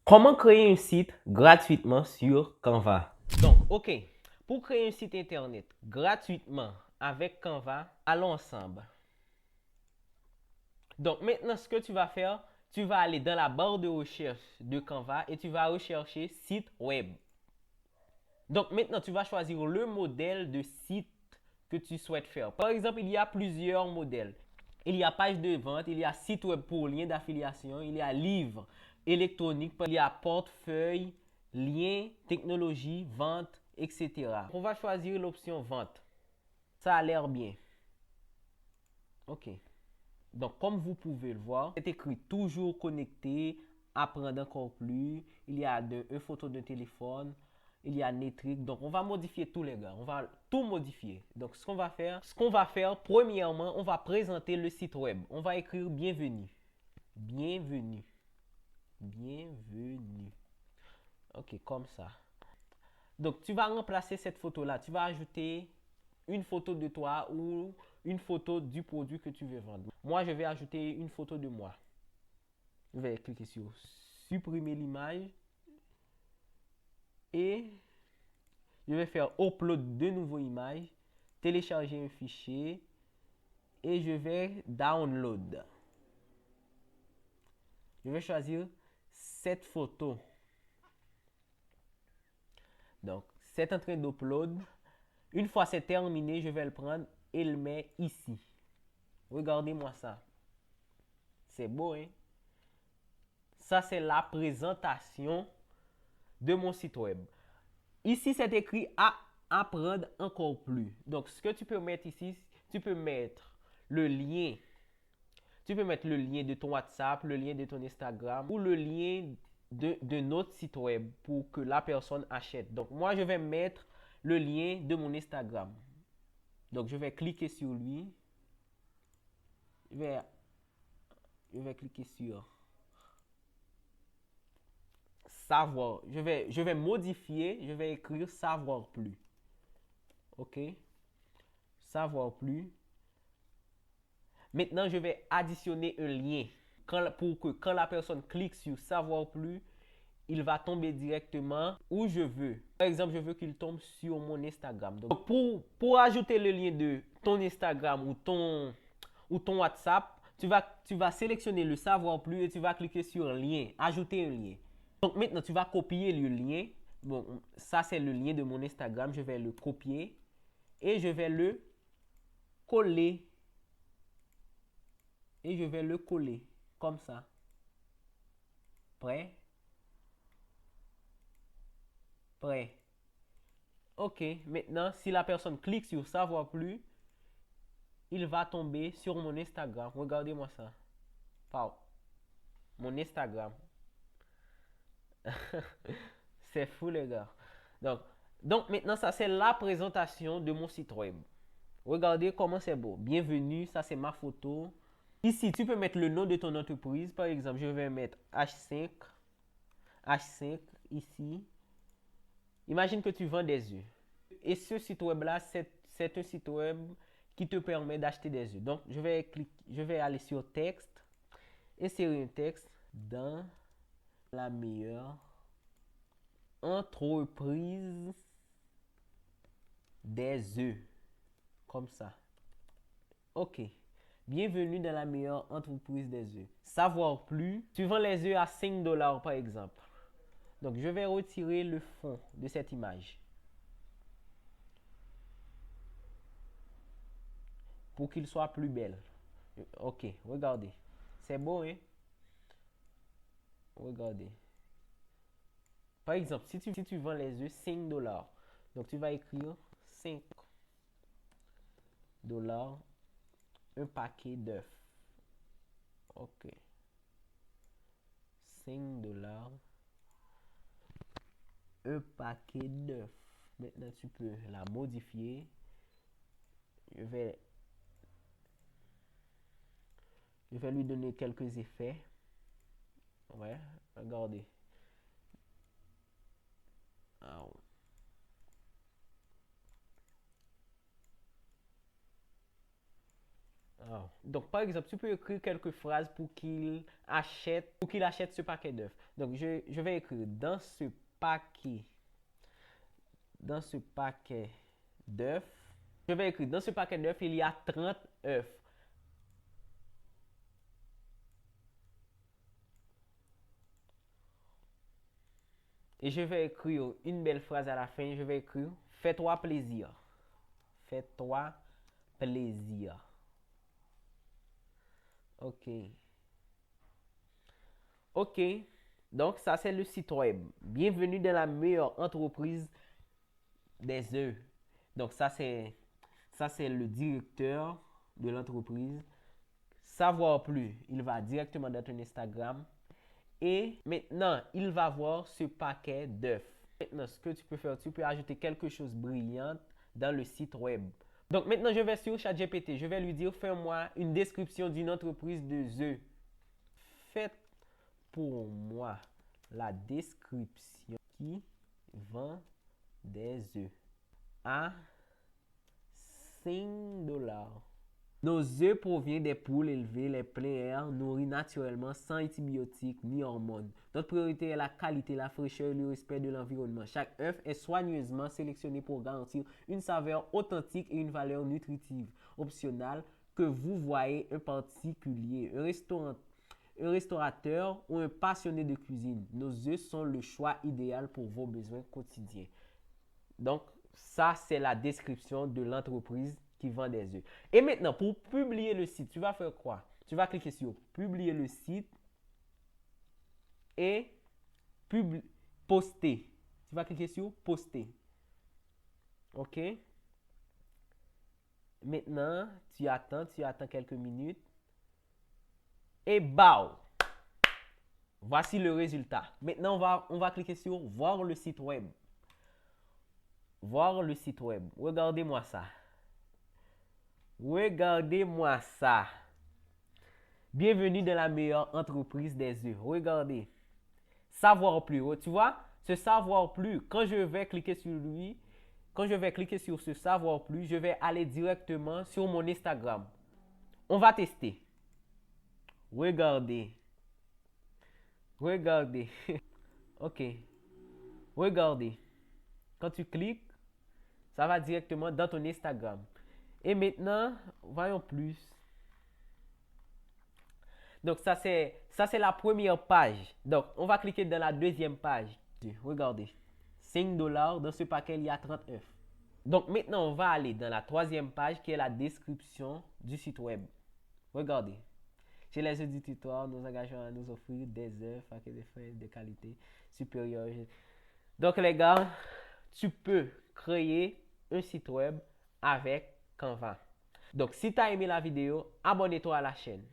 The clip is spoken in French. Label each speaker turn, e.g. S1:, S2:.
S1: Comment créer un site gratuitement sur Canva? Donc, OK. Pour créer un site internet gratuitement avec Canva, allons ensemble. Donc, maintenant, ce que tu vas faire, tu vas aller dans la barre de recherche de Canva et tu vas rechercher site web. Donc, maintenant, tu vas choisir le modèle de site que tu souhaites faire. Par exemple, il y a plusieurs modèles. Il y a page de vente, il y a site web pour lien d'affiliation, il y a livre électronique, il y a portefeuille, lien, technologie, vente, etc. On va choisir l'option vente. Ça a l'air bien. OK. Donc, comme vous pouvez le voir, c'est écrit toujours connecté, apprendre encore plus. Il y a une photo de téléphone, il y a Netric. Donc, on va modifier tous les gars. On va tout modifier. Donc, ce qu'on va faire, premièrement, on va présenter le site web. On va écrire bienvenue. Bienvenue. Bienvenue. OK, comme ça. Donc, tu vas remplacer cette photo-là. Tu vas ajouter une photo de toi ou une photo du produit que tu veux vendre. Moi, je vais ajouter une photo de moi. Je vais cliquer sur supprimer l'image et je vais faire upload de nouveau image, télécharger un fichier et je vais download. Je vais choisir cette photo. Donc, c'est en train d'upload. Une fois c'est terminé, je vais le prendre et le mettre ici. Regardez-moi ça. C'est beau, hein? Ça, c'est la présentation de mon site web. Ici, c'est écrit à apprendre encore plus. Donc, ce que tu peux mettre ici, tu peux mettre le lien. Tu peux mettre le lien de ton WhatsApp, le lien de ton Instagram ou le lien de notre site web pour que la personne achète. Donc, moi, je vais mettre le lien de mon Instagram. Donc, je vais cliquer sur lui. Je vais cliquer sur savoir. Je vais modifier. Je vais écrire savoir plus. OK? Savoir plus. Maintenant, je vais additionner un lien pour que quand la personne clique sur savoir plus, il va tomber directement où je veux. Par exemple, je veux qu'il tombe sur mon Instagram. Donc, pour ajouter le lien de ton Instagram ou ton WhatsApp, tu vas sélectionner le savoir plus et tu vas cliquer sur lien, ajouter un lien. Donc maintenant, tu vas copier le lien. Bon, ça c'est le lien de mon Instagram. Je vais le copier et je vais le coller. Et je vais le coller comme ça. Prêt? Prêt. OK. Maintenant, si la personne clique sur savoir plus, il va tomber sur mon Instagram. Regardez-moi ça. Wow. Mon Instagram. C'est fou, les gars. Donc, donc maintenant, ça, c'est la présentation de mon site web. Regardez comment c'est beau. Bienvenue, ça, c'est ma photo. Ici, tu peux mettre le nom de ton entreprise. Par exemple, je vais mettre H5. H5 ici. Imagine que tu vends des œufs. Et ce site web-là, c'est un site web qui te permet d'acheter des œufs. Donc, je vais aller sur texte, insérer un texte dans la meilleure entreprise des œufs. Comme ça. OK. Bienvenue dans la meilleure entreprise des œufs. Savoir plus. Tu vends les œufs à 5 dollars par exemple. Donc, je vais retirer le fond de cette image pour qu'il soit plus belle. OK, regardez. C'est beau, hein? Regardez. Par exemple, si tu vends les œufs 5 dollars, donc tu vas écrire 5 dollars un paquet d'œufs. OK. 5 dollars un paquet d'œufs. Maintenant, tu peux la modifier. Je vais, je vais lui donner quelques effets. Ouais, regardez. Ah, Donc, par exemple, tu peux écrire quelques phrases pour qu'il achète ce paquet d'œufs. Donc, je vais écrire dans ce paquet d'œufs, je vais écrire dans ce paquet d'œufs, il y a 30 œufs. Et je vais écrire une belle phrase à la fin. Je vais écrire fais-toi plaisir. Fais-toi plaisir. OK. OK. Donc, ça, c'est le site web. Bienvenue dans la meilleure entreprise des œufs. Donc, ça, c'est le directeur de l'entreprise. Savoir plus, il va directement dans ton Instagram. Et maintenant, il va voir ce paquet d'œufs. Maintenant, ce que tu peux faire, tu peux ajouter quelque chose de brillant dans le site web. Donc maintenant, je vais sur ChatGPT. Je vais lui dire, fais-moi une description d'une entreprise de œufs. Faites pour moi la description qui vend des œufs à 5 $. Nos œufs proviennent des poules élevées en plein air, nourries naturellement, sans antibiotiques ni hormones. Notre priorité est la qualité, la fraîcheur et le respect de l'environnement. Chaque œuf est soigneusement sélectionné pour garantir une saveur authentique et une valeur nutritive optionnelle que vous voyez un particulier, un restaurateur ou un passionné de cuisine. Nos œufs sont le choix idéal pour vos besoins quotidiens. Donc, ça, c'est la description de l'entreprise qui vend des œufs. Et maintenant, pour publier le site, tu vas faire quoi? Tu vas cliquer sur publier le site et poster. Tu vas cliquer sur poster. OK? Maintenant, tu attends quelques minutes. Et bao! Voici le résultat. Maintenant, on va cliquer sur voir le site web. Voir le site web. Regardez-moi ça. Regardez-moi ça. Bienvenue dans la meilleure entreprise des œufs. Regardez. Savoir plus. Tu vois, ce savoir plus, quand je vais cliquer sur lui, quand je vais cliquer sur ce savoir plus, je vais aller directement sur mon Instagram. On va tester. Regardez. Regardez. OK. Regardez. Quand tu cliques, ça va directement dans ton Instagram. Et maintenant, voyons plus. Donc, ça, c'est la première page. Donc, on va cliquer dans la deuxième page. Regardez. 5 $. Dans ce paquet, il y a 30 œufs. Donc, maintenant, on va aller dans la troisième page qui est la description du site web. Regardez. Chez les éditeurs, nous engageons à nous offrir des œufs avec des frais de qualité supérieure. Donc, les gars, tu peux créer un site web avec Canva. Donc, si tu as aimé la vidéo, abonne-toi à la chaîne.